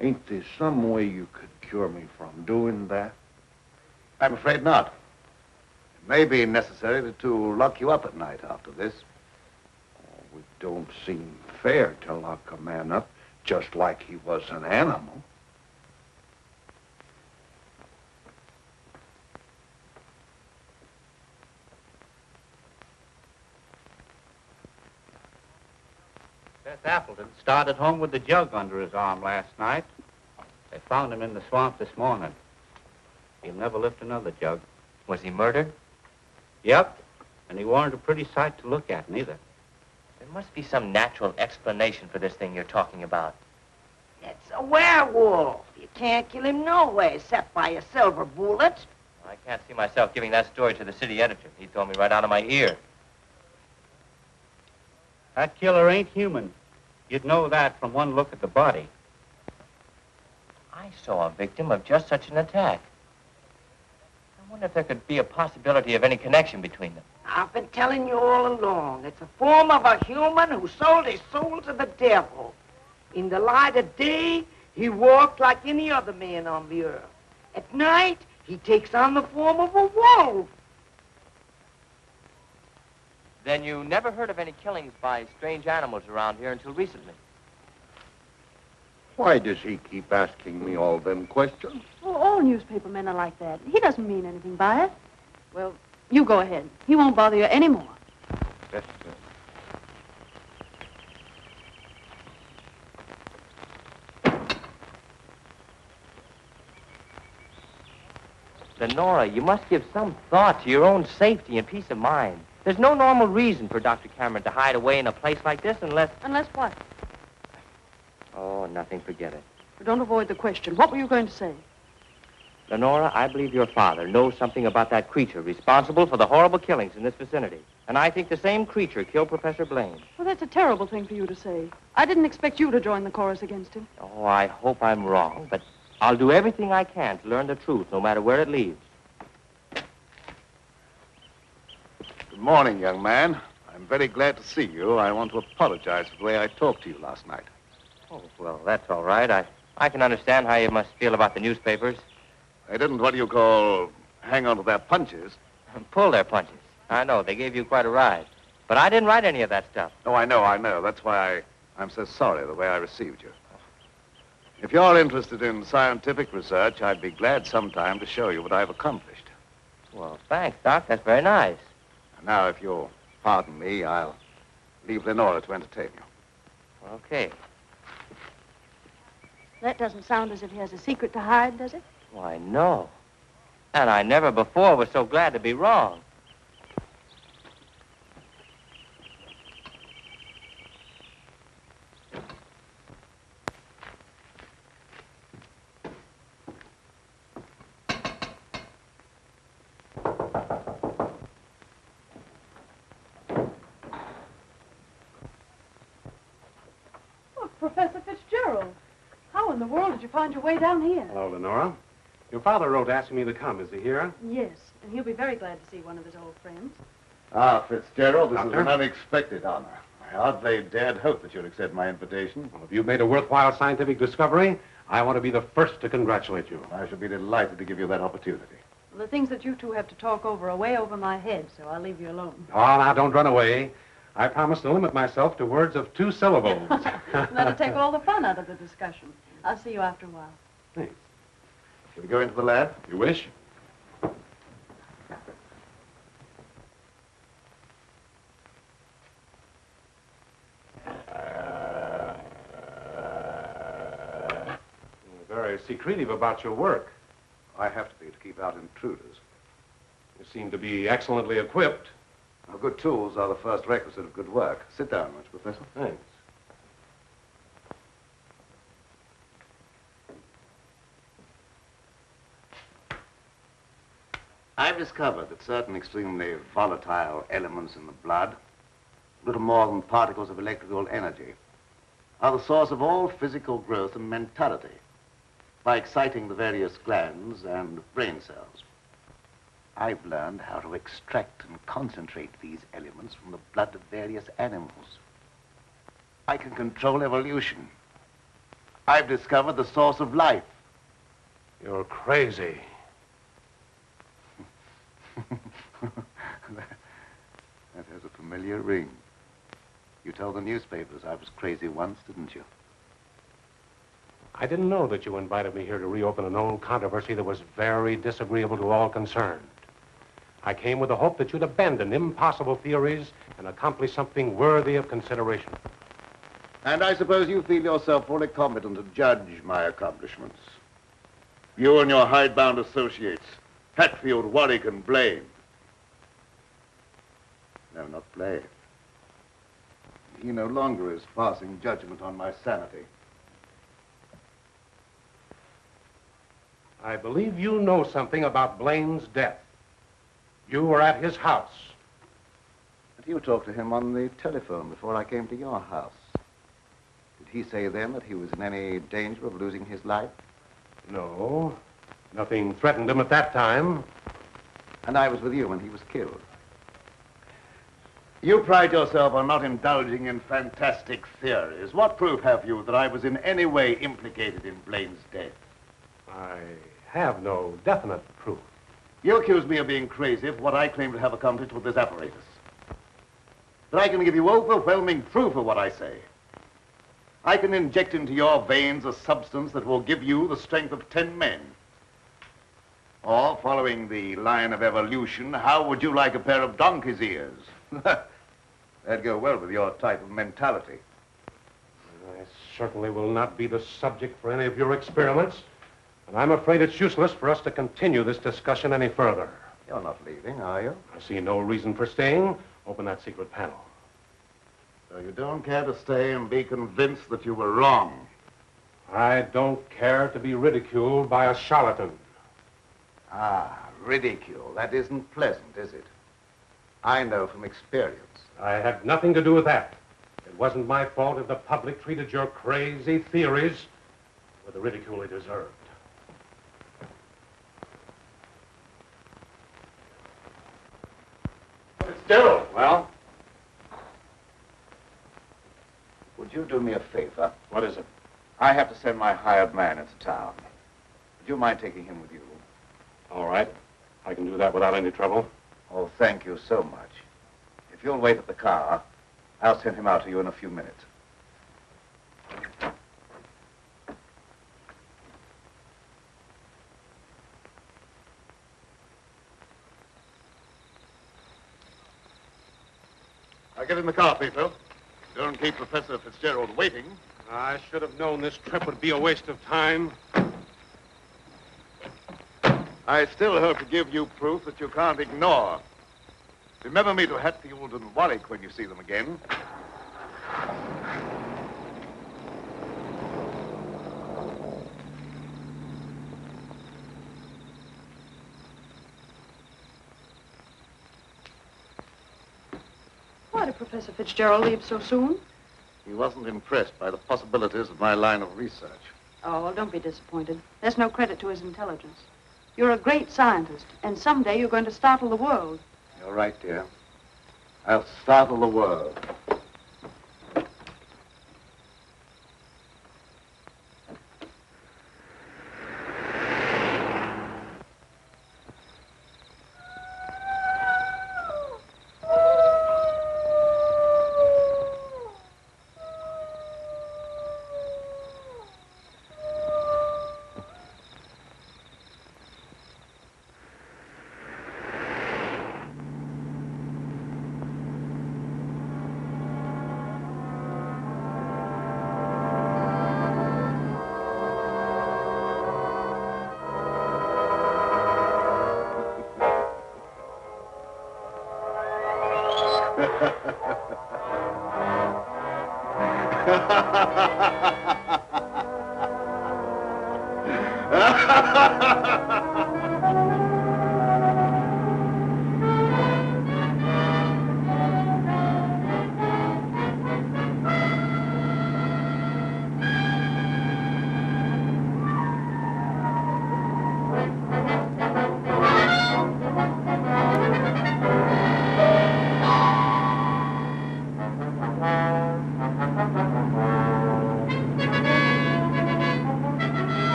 ain't there some way you could cure me from doing that? I'm afraid not. It may be necessary to lock you up at night after this. Oh, it don't seem fair to lock a man up just like he was an animal. Seth Appleton started home with the jug under his arm last night. They found him in the swamp this morning. He'll never lift another jug. Was he murdered? Yep, and he weren't a pretty sight to look at, neither. There must be some natural explanation for this thing you're talking about. It's a werewolf. You can't kill him no way except by a silver bullet. I can't see myself giving that story to the city editor. He told me right out of my ear. That killer ain't human. You'd know that from one look at the body. I saw a victim of just such an attack. I wonder if there could be a possibility of any connection between them. I've been telling you all along. It's a form of a human who sold his soul to the devil. In the light of day, he walked like any other man on the earth. At night, he takes on the form of a wolf. Then you never heard of any killings by strange animals around here until recently? Why does he keep asking me all them questions? Well, all newspaper men are like that. He doesn't mean anything by it. Well, you go ahead. He won't bother you anymore. Lenora, you must give some thought to your own safety and peace of mind. There's no normal reason for Dr. Cameron to hide away in a place like this unless... Unless what? Oh, nothing. Forget it. Don't avoid the question. What were you going to say? Lenora, I believe your father knows something about that creature responsible for the horrible killings in this vicinity. And I think the same creature killed Professor Blaine. Well, that's a terrible thing for you to say. I didn't expect you to join the chorus against him. Oh, I hope I'm wrong, but I'll do everything I can to learn the truth, no matter where it leads. Good morning, young man. I'm very glad to see you. I want to apologize for the way I talked to you last night. Oh, well, that's all right. I can understand how you must feel about the newspapers. I didn't, what do you call, hang on to their punches. Pull their punches. I know, they gave you quite a ride. But I didn't write any of that stuff. Oh, I know. That's why I'm so sorry the way I received you. If you're interested in scientific research, I'd be glad sometime to show you what I've accomplished. Well, thanks, Doc. That's very nice. Now, if you'll pardon me, I'll leave Lenora to entertain you. Okay. That doesn't sound as if he has a secret to hide, does it? Why, no. And I never before was so glad to be wrong. Professor Fitzgerald, how in the world did you find your way down here? Hello, Lenora. Your father wrote asking me to come. Is he here? Yes, and he'll be very glad to see one of his old friends. Ah, Fitzgerald, this Doctor? is an unexpected honor. I hardly dared hope that you'd accept my invitation. Well, if you've made a worthwhile scientific discovery, I want to be the first to congratulate you. I shall be delighted to give you that opportunity. Well, the things that you two have to talk over are way over my head, so I'll leave you alone. Oh, now, don't run away. I promise to limit myself to words of 2 syllables. That'll take all the fun out of the discussion. I'll see you after a while. Thanks. Shall we go into the lab? You wish? You're very secretive about your work. I have to be to keep out intruders. You seem to be excellently equipped. Now, good tools are the first requisite of good work. Sit down, won't you, Professor? Thanks. I've discovered that certain extremely volatile elements in the blood, little more than particles of electrical energy, are the source of all physical growth and mentality by exciting the various glands and brain cells. I've learned how to extract and concentrate these elements from the blood of various animals. I can control evolution. I've discovered the source of life. You're crazy. That has a familiar ring. You told the newspapers I was crazy once, didn't you? I didn't know that you invited me here to reopen an old controversy that was very disagreeable to all concerned. I came with the hope that you'd abandon impossible theories and accomplish something worthy of consideration. And I suppose you feel yourself fully competent to judge my accomplishments. You and your hidebound associates, Hatfield, Warwick, and Blaine. No, not Blaine. He no longer is passing judgment on my sanity. I believe you know something about Blaine's death. You were at his house. But you talked to him on the telephone before I came to your house. Did he say then that he was in any danger of losing his life? No. Nothing threatened him at that time. And I was with you when he was killed. You pride yourself on not indulging in fantastic theories. What proof have you that I was in any way implicated in Blaine's death? I have no definite proof. You accuse me of being crazy for what I claim to have accomplished with this apparatus. that I can give you overwhelming proof of what I say. I can inject into your veins a substance that will give you the strength of 10 men. Or, following the line of evolution, how would you like a pair of donkey's ears? That'd go well with your type of mentality. I certainly will not be the subject for any of your experiments, and I'm afraid it's useless for us to continue this discussion any further. You're not leaving, are you? I see no reason for staying. Open that secret panel. So you don't care to stay and be convinced that you were wrong? I don't care to be ridiculed by a charlatan. Ah, ridicule. That isn't pleasant, is it? I know from experience. I had nothing to do with that. It wasn't my fault if the public treated your crazy theories with the ridicule they deserved. Fitzgerald. Well? Would you do me a favor? What is it? I have to send my hired man into town. Would you mind taking him with you? All right. I can do that without any trouble. Oh, thank you so much. If you'll wait at the car, I'll send him out to you in a few minutes. I'll get in the car, Peter. Don't keep Professor Fitzgerald waiting. I should have known this trip would be a waste of time. I still hope to give you proof that you can't ignore. Remember me to Hatfield and Warwick when you see them again. Why did Professor Fitzgerald leave so soon? He wasn't impressed by the possibilities of my line of research. Oh, well, don't be disappointed. There's no credit to his intelligence. You're a great scientist, and someday you're going to startle the world. You're right, dear. I'll startle the world.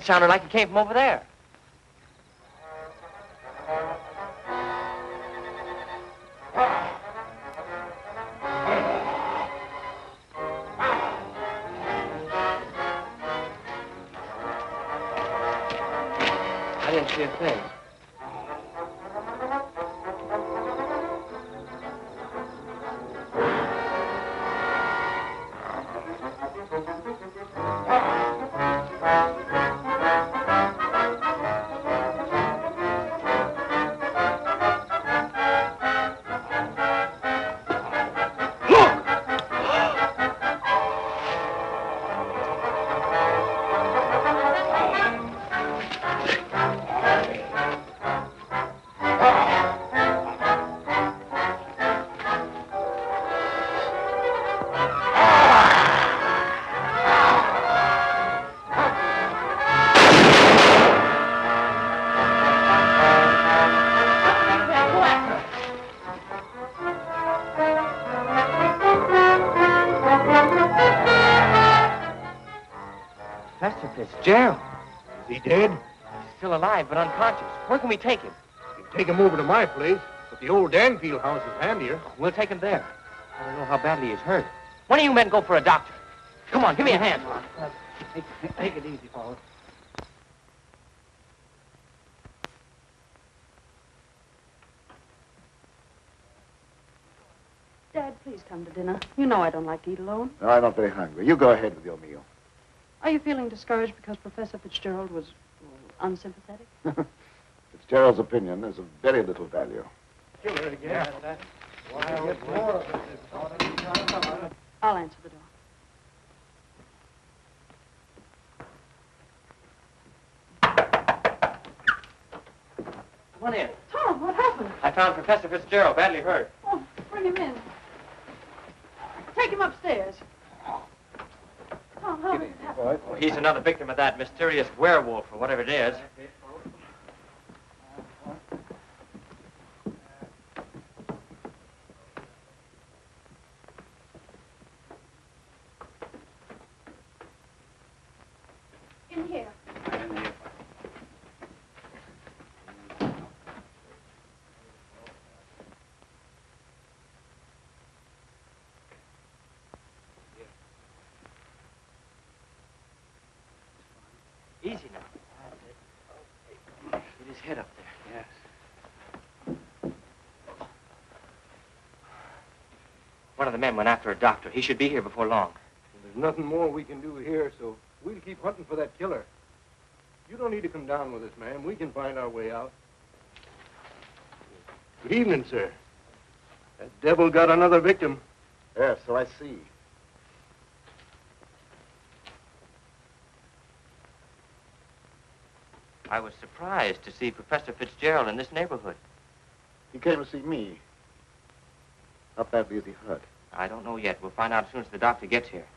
Sounded like it came from over there. I didn't see a thing. Fitzgerald. Is he dead? He's still alive, but unconscious. Where can we take him? You can take him over to my place, but the old Danfield house is handier. We'll take him there. I don't know how badly he's hurt. One of you men go for a doctor. Come on, give me a hand. Take it easy, fellas. Dad, please come to dinner. You know I don't like to eat alone. No, I'm not very hungry. You go ahead with your meal. Are you feeling discouraged because Professor Fitzgerald was unsympathetic? Fitzgerald's opinion is of very little value. Killer again. I'll answer the door. Come on in. Tom, what happened? I found Professor Fitzgerald badly hurt. Oh, bring him in. Take him upstairs. Tom, how did it happen? Oh, he's another victim of that mysterious werewolf, or whatever it is. In here. Easy now. Get his head up there. Yes. One of the men went after a doctor. He should be here before long. There's nothing more we can do here, so we'll keep hunting for that killer. You don't need to come down with us, ma'am. We can find our way out. Good evening, sir. That devil got another victim. Yes, so I see. I was surprised to see Professor Fitzgerald in this neighborhood. He came to see me. How badly is he hurt? I don't know yet. We'll find out as soon as the doctor gets here.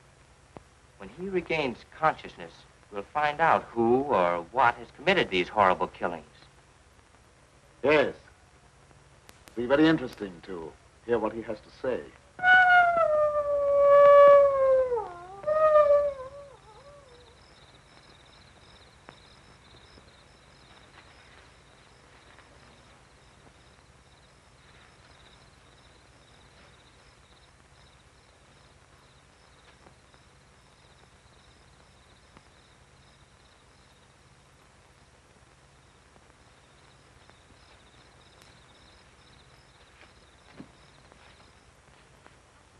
When he regains consciousness, we'll find out who or what has committed these horrible killings. Yes. It'll be very interesting to hear what he has to say.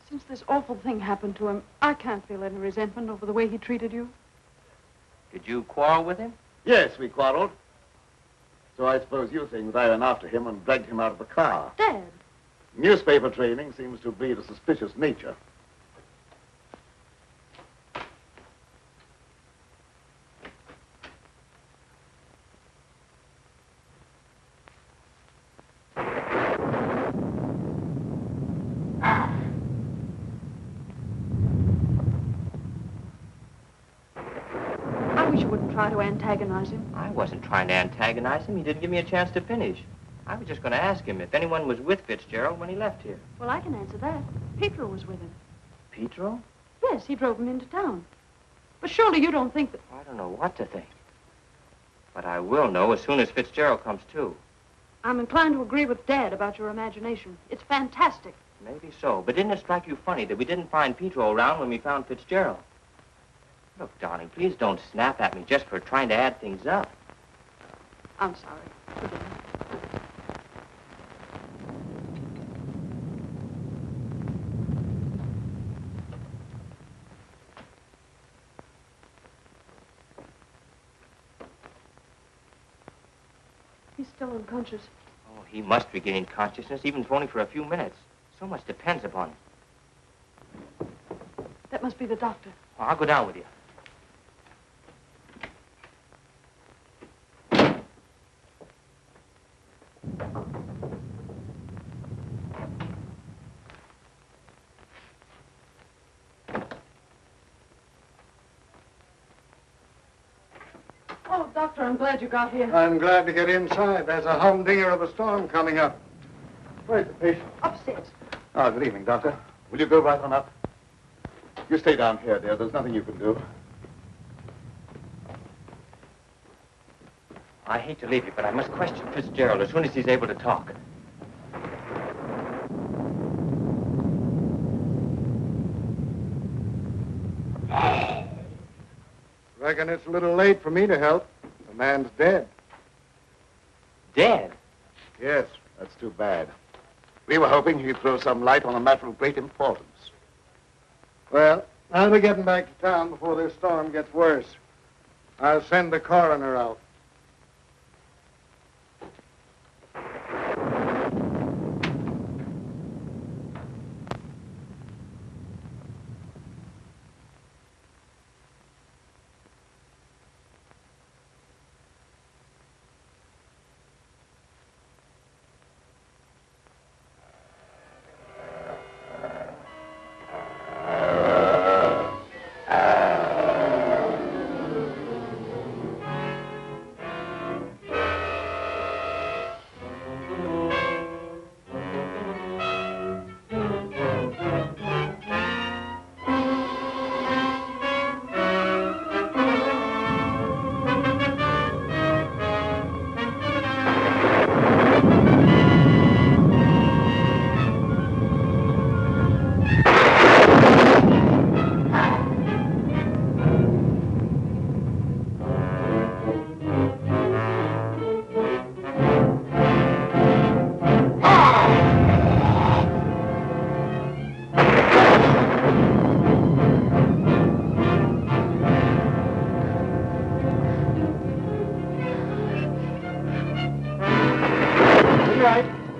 Since this awful thing happened to him, I can't feel any resentment over the way he treated you. Did you quarrel with him? Yes, we quarreled. So I suppose you think that I went after him and dragged him out of the car. Dad. Newspaper training seems to breed a suspicious nature. Try to antagonize him. I wasn't trying to antagonize him. He didn't give me a chance to finish. I was just going to ask him if anyone was with Fitzgerald when he left here. Well, I can answer that. Pietro was with him. Pietro? Yes, he drove him into town. But surely you don't think that... I don't know what to think. But I will know as soon as Fitzgerald comes to. I'm inclined to agree with Dad about your imagination. It's fantastic. Maybe so. But didn't it strike you funny that we didn't find Pietro around when we found Fitzgerald? Look, darling, please don't snap at me just for trying to add things up. I'm sorry. Forgive me. He's still unconscious. Oh, he must regain consciousness, even if only for a few minutes. So much depends upon it. That must be the doctor. Oh, I'll go down with you. Oh, Doctor, I'm glad you got here. I'm glad to get inside. There's a humdinger of a storm coming up. Where's the patient? Upstairs. Oh, good evening, Doctor. Will you go right on up? You stay down here, dear. There's nothing you can do. I hate to leave you, but I must question Fitzgerald as soon as he's able to talk. Reckon it's a little late for me to help. The man's dead. Dead? Yes, that's too bad. We were hoping he'd throw some light on a matter of great importance. Well, I'll be getting back to town before this storm gets worse. I'll send the coroner out.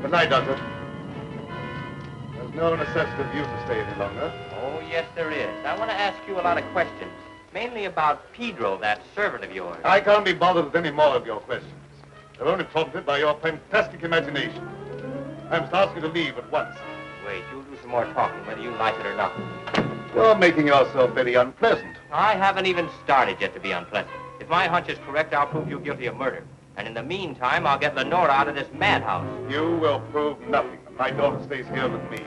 Good night, Doctor. There's no necessity for you to stay any longer. Oh, yes, there is. I want to ask you a lot of questions, mainly about Pedro, that servant of yours. I can't be bothered with any more of your questions. They're only prompted by your fantastic imagination. I must ask you to leave at once. Wait, you'll do some more talking, whether you like it or not. You're making yourself very unpleasant. I haven't even started yet to be unpleasant. If my hunch is correct, I'll prove you guilty of murder. And in the meantime, I'll get Lenora out of this madhouse. You will prove nothing. My daughter stays here with me.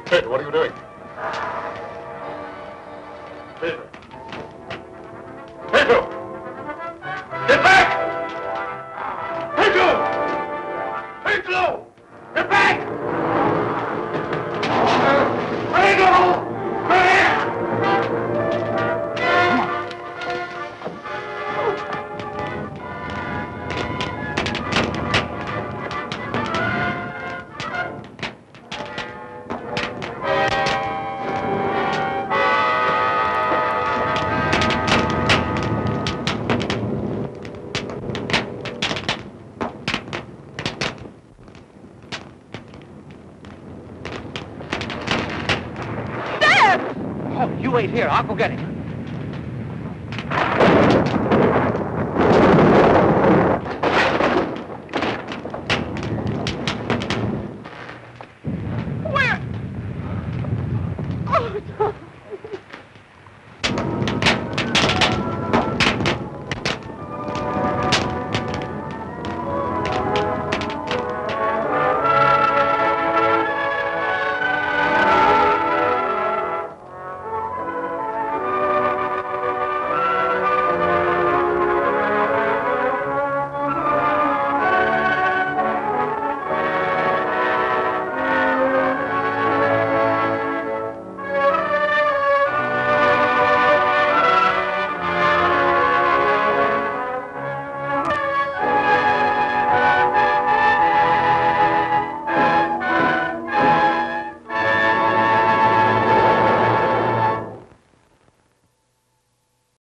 Pedro, what are you doing? Pedro. Pedro! Get back! Pedro! Pedro! Get back! Pedro! You wait here. I'll go get him.